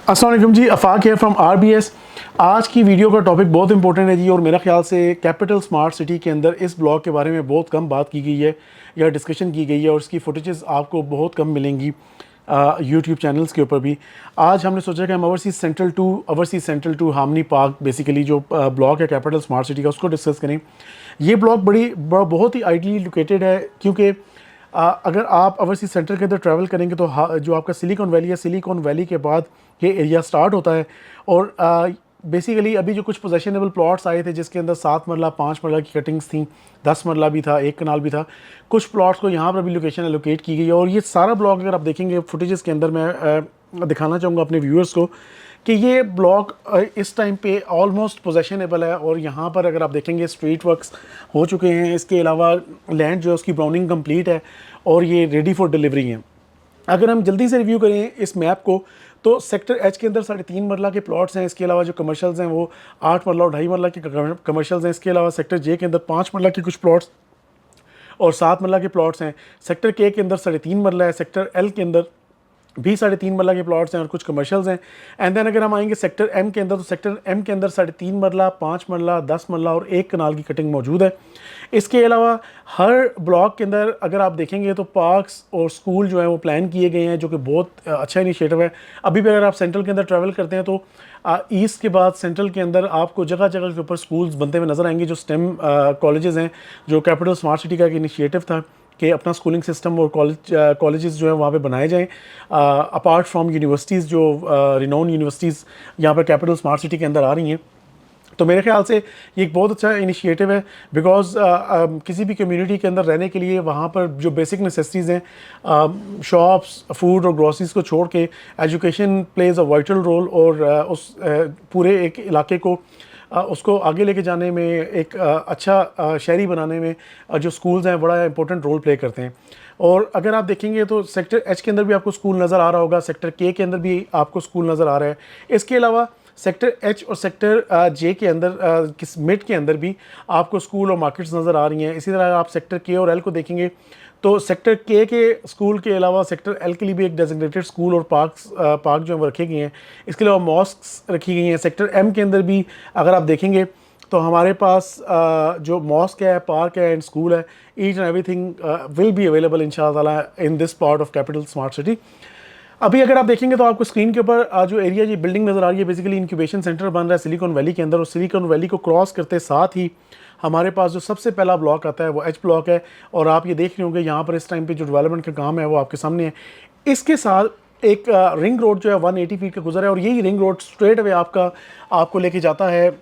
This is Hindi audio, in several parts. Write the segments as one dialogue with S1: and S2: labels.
S1: अस्सलाम वालेकुम जी, आफाक है फ्रॉम आरबीएस। आज की वीडियो का टॉपिक बहुत इंपॉर्टेंट है जी, और मेरा ख्याल से कैपिटल स्मार्ट सिटी के अंदर इस ब्लॉग के बारे में बहुत कम बात की गई है या डिस्कशन की गई है, और इसकी फुटेजेस आपको बहुत कम मिलेंगी यूट्यूब चैनल्स के ऊपर भी। आज हमने सोचा कि हम overseas central to harmony park, basically जो ब्लॉक है कैपिटल स्मार्ट सिटी का, उसको डिस्कस करें। ये ब्लॉक बहुत ही आइडियली लोकेटेड है, क्योंकि अगर आप ओवरसीज सेंटर के अंदर ट्रैवल करेंगे तो जो आपका सिलिकॉन वैली है, सिलिकॉन वैली के बाद ये एरिया स्टार्ट होता है। और बेसिकली अभी जो कुछ पोजेशनेबल प्लॉट्स आए थे जिसके अंदर 7 मरला 5 मरला की कटिंग्स थी, 10 मरला भी था, 1 कनाल भी था, कुछ प्लॉट्स को यहाँ पर भी लोकेशन एलोकेट की गई है। और ये सारा ब्लॉक अगर आप देखेंगे फुटेजेस के अंदर, मैं दिखाना चाहूँगा अपने व्यूअर्स को कि ये ब्लॉक इस टाइम पे ऑलमोस्ट पोजेशनेबल है। और यहाँ पर अगर आप देखेंगे स्ट्रीट वर्क्स हो चुके हैं, इसके अलावा लैंड जो है उसकी ब्राउनिंग कंप्लीट है और ये रेडी फॉर डिलीवरी है। अगर हम जल्दी से रिव्यू करें इस मैप को, तो सेक्टर एच के अंदर 3.5 मरला के प्लॉट्स हैं। इसके अलावा जो कमर्शियल्स हैं वो 8 मरला और 2.5 मरला के कमर्शियल्स हैं। इसके अलावा सेक्टर जे के अंदर 5 मरला के कुछ प्लॉट्स और 7 मरला के प्लॉट्स हैं। सेक्टर के अंदर 3.5 मरला है। सेक्टर एल के अंदर भी 3.5 मरला के प्लॉट्स हैं और कुछ कमर्शियल्स हैं। एंड देन अगर हम आएंगे सेक्टर एम के अंदर, तो सेक्टर एम के अंदर 3.5 मरला, 5 मरला, 10 मरला और 1 कनाल की कटिंग मौजूद है। इसके अलावा हर ब्लॉक के अंदर अगर आप देखेंगे तो पार्क्स और स्कूल जो है वो प्लान किए गए हैं, जो कि बहुत अच्छा इनिशिएटिव है। अभी भी अगर आप सेंट्रल के अंदर ट्रैवल करते हैं तो ईस्ट के बाद सेंट्रल के अंदर आपको जगह जगह के ऊपर स्कूल्स बनते हुए नज़र आएंगे, जो स्टेम कॉलेजेस हैं, जो कैपिटल स्मार्ट सिटी का एक इनिशिएटिव था कि अपना स्कूलिंग सिस्टम और कॉलेजेस जो है वहाँ पे बनाए जाएं, अपार्ट फ्रॉम यूनिवर्सिटीज़, जो रिनोन यूनिवर्सिटीज़ यहाँ पर कैपिटल स्मार्ट सिटी के अंदर आ रही हैं। तो मेरे ख्याल से ये एक बहुत अच्छा इनिशिएटिव है, बिकॉज किसी भी कम्युनिटी के अंदर रहने के लिए वहाँ पर जो बेसिक नेसेसिटीज़ हैं, शॉप्स, फूड और ग्रॉसरीज को छोड़ के education plays a vital role, और उस पूरे एक इलाके को उसको आगे लेके जाने में, एक अच्छा शहरी बनाने में जो स्कूल्स हैं बड़ा इंपॉर्टेंट रोल प्ले करते हैं। और अगर आप देखेंगे तो सेक्टर एच के अंदर भी आपको स्कूल नज़र आ रहा होगा, सेक्टर के अंदर भी आपको स्कूल नज़र आ रहा है। इसके अलावा सेक्टर एच और सेक्टर जे के अंदर, मिड के अंदर भी आपको स्कूल और मार्केट्स नज़र आ रही हैं। इसी तरह आप सेक्टर के और एल को देखेंगे तो सेक्टर के स्कूल के अलावा सेक्टर एल के लिए भी एक डेजिग्नेटेड स्कूल और पार्क जो है वो रखे गए हैं। इसके अलावा मॉस्क्स रखी गई हैं। सेक्टर एम के अंदर भी अगर आप देखेंगे तो हमारे पास जो मॉस्क है, पार्क है एंड स्कूल है, each and everything will be available इंशाअल्लाह in this part of capital smart city. अभी अगर आप देखेंगे तो आपको स्क्रीन के ऊपर जो एरिया, ये बिल्डिंग नज़र आ रही है, बेसिकली इंक्यूबेशन सेंटर बन रहा है सिलिकॉन वैली के अंदर। और सिलिकॉन वैली को क्रॉस करते साथ ही हमारे पास जो सबसे पहला ब्लॉक आता है वो एच ब्लॉक है। और आप ये देख रहे होंगे यहाँ पर इस टाइम पे जो डेवलपमेंट का काम है वो आपके सामने है। इसके साथ एक रिंग रोड जो है 180 फीट का गुजर है, और यही रिंग रोड स्ट्रेट अवे आपको लेके जाता है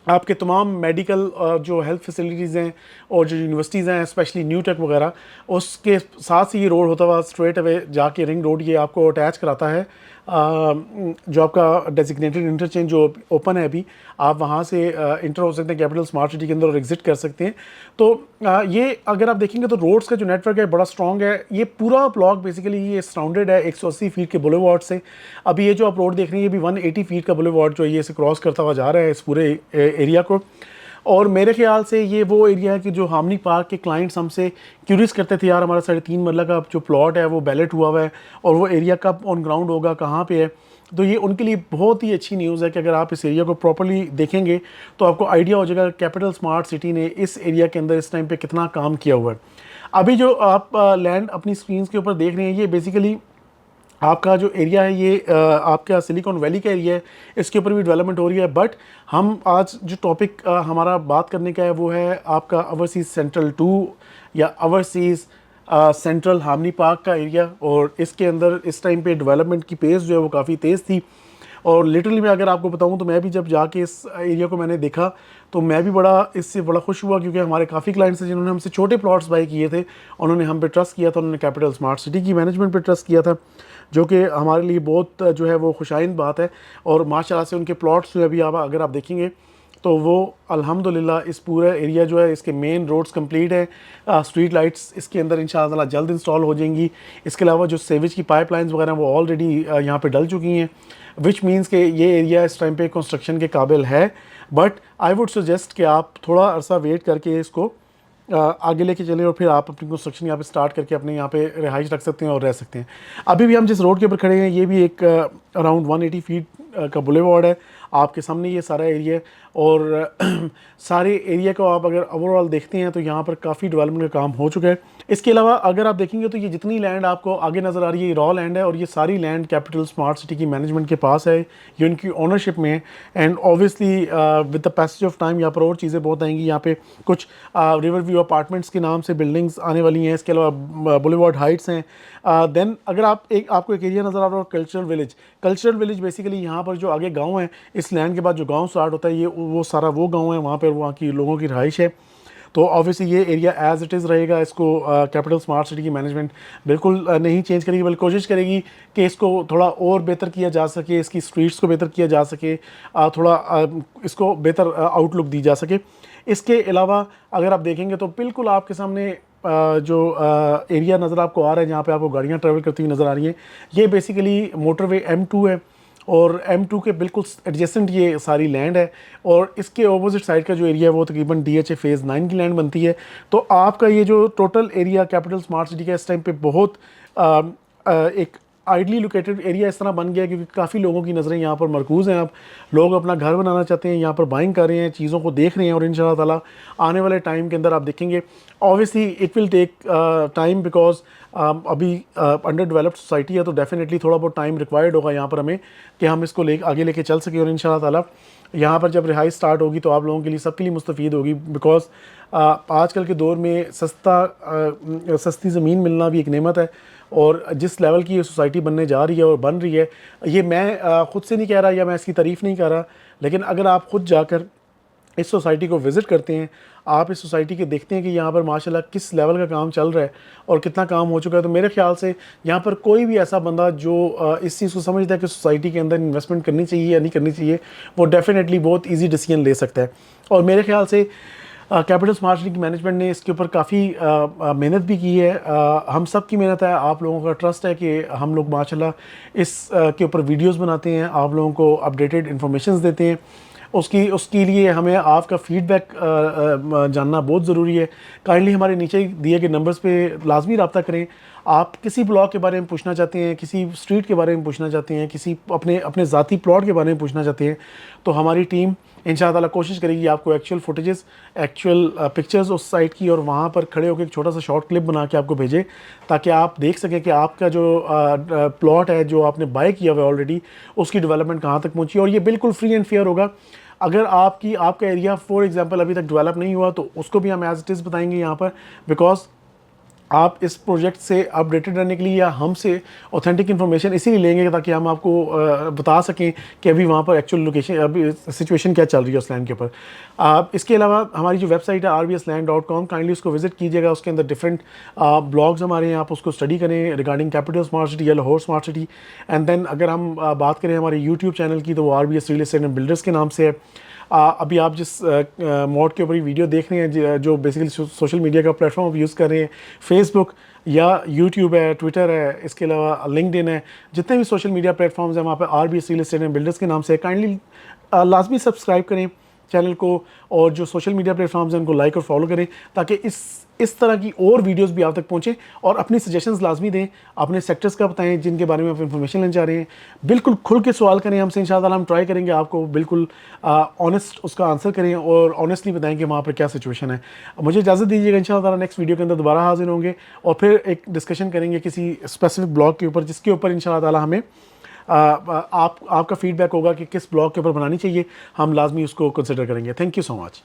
S1: आपके तमाम मेडिकल जो हेल्थ फैसिलिटीज़ हैं और जो यूनिवर्सिटीज़ हैं, स्पेशली न्यू टेक वगैरह, उसके साथ से ये रोड होता हुआ स्ट्रेट अवे जाके रिंग रोड ये आपको अटैच कराता है। जो आपका डेजिग्नेटेड इंटरचेंज जो ओपन है अभी, आप वहाँ से इंटर हो सकते हैं कैपिटल स्मार्ट सिटी के अंदर और एग्जिट कर सकते हैं। तो ये अगर आप देखेंगे तो रोड्स का जो नेटवर्क है बड़ा स्ट्रॉन्ग है। ये पूरा ब्लॉक बेसिकली ये सराउंडेड है 180 फीट के बुलेवार्ड से। अभी ये जो आप रोड देख रहे हैं ये भी 180 फीट का बुलेवार्ड जो है ये इसे क्रॉस करता हुआ जा रहा है इस पूरे एरिया को। और मेरे ख्याल से ये वो एरिया है कि जो हामनी पार्क के क्लाइंट्स हमसे क्यूरियस करते थे, यार हमारा 3.5 मरला का जो प्लॉट है वो बैलेट हुआ हुआ है और वो एरिया कब ऑन ग्राउंड होगा, कहाँ पे है। तो ये उनके लिए बहुत ही अच्छी न्यूज़ है कि अगर आप इस एरिया को प्रॉपर्ली देखेंगे तो आपको आइडिया हो जाएगा कैपिटल स्मार्ट सिटी ने इस एरिया के अंदर इस टाइम पे कितना काम किया हुआ है। अभी जो आप लैंड अपनी स्क्रीन के ऊपर देख रहे हैं, ये बेसिकली आपका जो एरिया है ये आपका सिलिकॉन वैली का एरिया है, इसके ऊपर भी डेवलपमेंट हो रही है। बट हम आज जो टॉपिक हमारा बात करने का है वो है आपका ओवरसीज सेंट्रल 2 या ओवरसीज सेंट्रल हामनी पार्क का एरिया। और इसके अंदर इस टाइम पे डेवलपमेंट की पेस जो है वो काफ़ी तेज़ थी। और लिटरली मैं अगर आपको बताऊं तो मैं भी जब जाके इस एरिया को मैंने देखा तो मैं भी इससे बड़ा खुश हुआ, क्योंकि हमारे काफ़ी क्लाइंट्स हैं जिन्होंने हमसे छोटे प्लॉट्स बाई किए थे, उन्होंने हम पे ट्रस्ट किया था, उन्होंने कैपिटल स्मार्ट सिटी की मैनेजमेंट पे ट्रस्ट किया था, जो कि हमारे लिए बहुत जो है वो खुशाइन बात है। और माशाल्लाह से उनके प्लॉट्स जो है अभी अगर आप देखेंगे तो वो अल्हम्दुलिल्लाह इस पूरा एरिया जो है इसके मेन रोड्स कंप्लीट है। स्ट्रीट लाइट्स इसके अंदर इंशाअल्लाह जल्द इंस्टॉल हो जाएंगी। इसके अलावा जो सेवेज की पाइपलाइंस वगैरह वो ऑलरेडी यहाँ पे डल चुकी हैं, विच मीन्स कि ये एरिया इस टाइम पे कंस्ट्रक्शन के काबिल है। बट आई वुड सजेस्ट कि आप थोड़ा अरसा वेट करके इसको आगे लेके चले और फिर आप अपनी कंस्ट्रक्शन यहाँ पे स्टार्ट करके अपने यहाँ पे रिहाइश रख सकते हैं और रह सकते हैं। अभी भी हम जिस रोड के ऊपर खड़े हैं ये भी एक अराउंड 180 फीट का बुलेवार्ड है। आपके सामने ये सारा एरिया है और सारे एरिया को आप अगर ओवरऑल देखते हैं तो यहाँ पर काफ़ी डेवलपमेंट का काम हो चुका है। इसके अलावा अगर आप देखेंगे तो ये जितनी लैंड आपको आगे नज़र आ रही है ये रॉ लैंड है और ये सारी लैंड कैपिटल स्मार्ट सिटी की मैनेजमेंट के पास है, ये उनकी ओनरशिप में है। And obviously with the passage of time यहाँ पर और चीज़ें बहुत आएंगी। यहाँ पे कुछ रिवर व्यू अपार्टमेंट्स के नाम से बिल्डिंग्स आने वाली हैं। इसके अलावा बुलेवार्ड हाइट्स हैं। देन अगर आपको एक एरिया नज़र आ रहा हो कल्चरल विलेज बेसिकली यहाँ पर जो आगे गाँव है, इस लैंड के बाद जो गाँव स्टार्ट होता है ये वो सारा वो गाँव है, वहाँ पर वहाँ की लोगों की रहाइश है। तो ऑब्वियसली ये एरिया एज इट इज़ रहेगा। इसको कैपिटल स्मार्ट सिटी की मैनेजमेंट बिल्कुल नहीं चेंज करेगी, बल्कि कोशिश करेगी कि इसको थोड़ा और बेहतर किया जा सके, इसकी स्ट्रीट्स को बेहतर किया जा सके, थोड़ा इसको बेहतर आउटलुक दी जा सके। इसके अलावा अगर आप देखेंगे तो बिल्कुल आपके सामने जो एरिया नज़र आपको आ रहा है जहाँ पे आपको गाड़ियाँ ट्रैवल करती हुई नज़र आ रही हैं, ये बेसिकली मोटरवे M2 है और M2 के बिल्कुल एडजेसेंट ये सारी लैंड है और इसके ऑपोजिट साइड का जो एरिया है वो तकरीबन DHA फेज़ 9 की लैंड बनती है। तो आपका ये जो total area capital smart city का इस टाइम पे बहुत एक आइडली लोकेटेड एरिया इस तरह बन गया क्योंकि काफ़ी लोगों की नज़रें यहाँ पर मरकूज़ हैं। अब लोग अपना घर बनाना चाहते हैं, यहाँ पर बाइंग कर रहे हैं, चीज़ों को देख रहे हैं और इंशाल्लाह ताला आने वाले टाइम के अंदर आप देखेंगे obviously it will take time because अभी अंडर डेवलप्ड सोसाइटी है तो डेफिनेटली थोड़ा बहुत टाइम रिक्वायर्ड होगा यहाँ पर हमें कि हम इसको आगे लेके चल सकें और इंशाल्लाह ताला यहाँ पर जब रिहाइश स्टार्ट होगी तो आप लोगों के लिए सबके लिए मुस्तफ़ीद होगी। बिकॉज आजकल के दौर में सस्ती ज़मीन मिलना भी एक नेमत है और जिस लेवल की ये सोसाइटी बनने जा रही है और बन रही है, ये मैं ख़ुद से नहीं कह रहा या मैं इसकी तारीफ़ नहीं कर रहा, लेकिन अगर आप ख़ुद जाकर इस सोसाइटी को विज़िट करते हैं, आप इस सोसाइटी के देखते हैं कि यहाँ पर माशाल्लाह किस लेवल का काम चल रहा है और कितना काम हो चुका है, तो मेरे ख्याल से यहाँ पर कोई भी ऐसा बंदा जो इस चीज़ को समझता है कि सोसाइटी के अंदर इन्वेस्टमेंट करनी चाहिए या नहीं करनी चाहिए, वो डेफिनेटली बहुत ईजी डिसीजन ले सकता है। और मेरे ख्याल से कैपिटल स्मार्ट सिटी की मैनेजमेंट ने इसके ऊपर काफ़ी मेहनत भी की है। हम सब की मेहनत है, आप लोगों का ट्रस्ट है कि हम लोग माशाल्लाह इस के ऊपर वीडियोस बनाते हैं, आप लोगों को अपडेटेड इन्फॉर्मेशन देते हैं। उसके लिए हमें आपका फ़ीडबैक जानना बहुत ज़रूरी है। काइंडली हमारे नीचे दिए गए नंबर्स पे लाजमी रब्ता करें। आप किसी ब्लॉक के बारे में पूछना चाहते हैं, किसी स्ट्रीट के बारे में पूछना चाहते हैं, किसी अपने ज़ाती प्लॉट के बारे में पूछना चाहते हैं, तो हमारी टीम इंशाअल्लाह ताला कोशिश करेगी आपको एक्चुअल फुटेजेस, एक्चुअल पिक्चर्स उस साइट की और वहाँ पर खड़े होकर एक छोटा सा शॉर्ट क्लिप बना के आपको भेजें ताकि आप देख सकें कि आपका जो प्लॉट है जो आपने बाय किया हुआ है ऑलरेडी, उसकी डेवलपमेंट कहाँ तक पहुँची। और ये बिल्कुल फ्री एंड फेयर होगा। अगर आपका एरिया फॉर एग्जांपल अभी तक डेवलप नहीं हुआ तो उसको भी हम एज इट इज़ बताएंगे यहाँ पर, बिकॉज आप इस प्रोजेक्ट से अपडेटेड रहने के लिए या हमसे ऑथेंटिक इन्फॉर्मेशन इसीलिए लेंगे ताकि हम आपको बता सकें कि अभी वहाँ पर एक्चुअल लोकेशन अभी सिचुएशन क्या चल रही है उस लैंड के ऊपर। इसके अलावा हमारी जो वेबसाइट है rbsland.com, काइंडली उसको विजिट कीजिएगा। उसके अंदर डिफरेंट ब्लॉग्स हमारे हैं, आप उसको स्टडी करें रिगार्डिंग कैपिटल स्मार्ट सिटी या Lahore smart city. And then अगर हम बात करें हमारे यूट्यूब चैनल की तो वो RBS real estate and builders के नाम से है। अभी आप जिस मोड के ऊपर वीडियो देख रहे हैं जो बेसिकली सोशल मीडिया का प्लेटफॉर्म आप यूज़ कर रहे हैं, फेसबुक या यूट्यूब है, ट्विटर है, इसके अलावा लिंक्डइन है, जितने भी सोशल मीडिया प्लेटफॉर्म्स हैं वहाँ पे RBS real estate and builders के नाम से काइंडली लाजमी सब्सक्राइब करें चैनल को और जो सोशल मीडिया प्लेटफॉर्म्स हैं उनको लाइक और फॉलो करें ताकि इस तरह की और वीडियोस भी आप तक पहुंचे। और अपनी सजेशंस लाजमी दें, अपने सेक्टर्स का बताएं जिनके बारे में आप इन्फॉर्मेशन लेना चाह रहे हैं। बिल्कुल खुल के सवाल करें हमसे, इंशाअल्लाह हम ट्राई करेंगे आपको बिल्कुल ऑनेस्ट उसका आंसर करें और ऑनेस्टली बताएं कि वहाँ पर क्या सिचुएशन है। मुझे इजाज़त दीजिएगा, इंशाअल्लाह नेक्स्ट वीडियो के अंदर दोबारा हाजिर होंगे और फिर एक डिस्कशन करेंगे किसी स्पेसिफिक ब्लॉग के ऊपर जिसके ऊपर इंशाअल्लाह ताला हमें आपका फीडबैक होगा कि किस ब्लॉग के ऊपर बनानी चाहिए, हम लाजमी उसको कंसिडर करेंगे। Thank you so much.